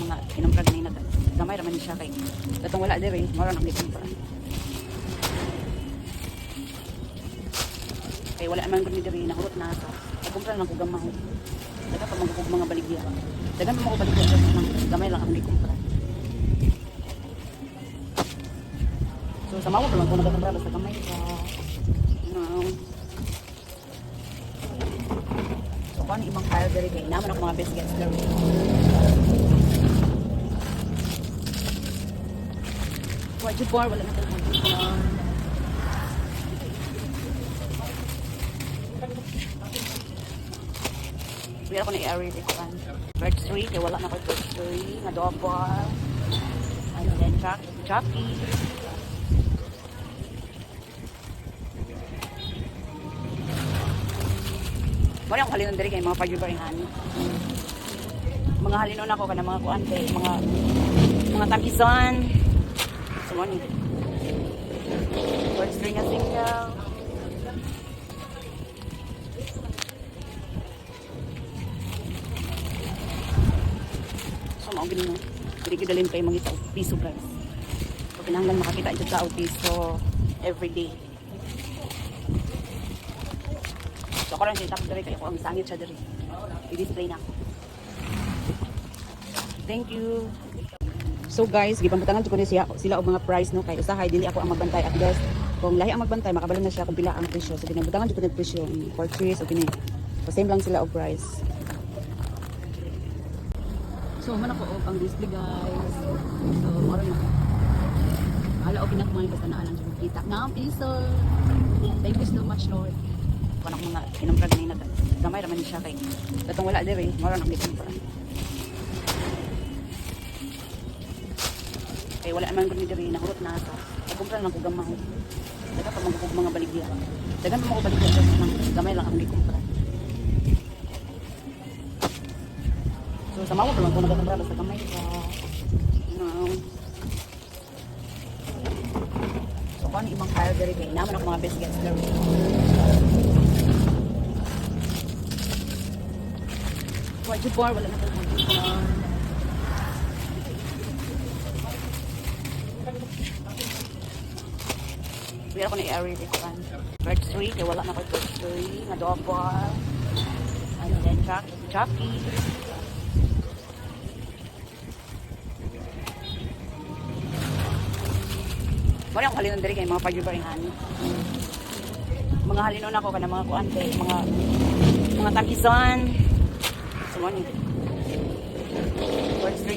mga kinumpra ganina gamay raman ni siya kay katong wala dire mara nang gikumpra kay wala man gud ni dire nahurot na sa kumpra lang ko gamay daga pa magkog mga baligya dagan pa mo baligya nang gamay lang ang gikumpra so sa mao lang ko nagkumpra basta gamay sa so kung ibang file dire kay naman ako mga biscuits there. Wajib bar wala na tayo Wala ko na i-area dito kan. Bird 3, kaya wala na ko bird 3. Na dog bar. And then jockey. Wala akong halinon dali kayo mga pag-ubaringan. Mga halinon ako ka na mga kuante, mga tampisan. Sumoni. Bird 3 na single. So, maugin mo. Hindi ko dalhin kayo mga piso guys. So, kinahanglan makakita ito sa piso everyday. So, ako lang siya itapos dali kayo kung ang sangit siya dali. I-display na ako. Thank you. So guys, gipambutangan ko ni sila og mga price no kay usahay dili ako ang magbantay at least kung lahi ang magbantay makabalo na siya kung pila ang presyo. So ginambutangan ko ni presyo for trees o kini. So same lang sila og price. So man ako og ang display guys. So moro na. Ala og pinak mga basta naalang sa kita. Na piso. Thank you so much Lord. Kuno ko mga kinumpra ganina gamay ra man siya kay katong wala dire moro nang gikumpra. Kay wala man gud ni diri nahurot na sa kumpra lang ko gamay daga pa magkog mga baligya dagan pa mo ko baligya nang gamay lang ang gikumpra so sa mao lang ko nagkumpra basta gamay sa so kung ibang file diri kay naman ako mga biscuits there. Wajib bar wala na ko Wala ko na i-area dito kan. Bird 3, kaya wala na ko bird 3. Na dog bar. And then jockey. Wala akong halinon dali kayo mga pag-ubaringan. Mga halinon ako ka na mga kuante, mga tampisan. Sumoni. Bird 3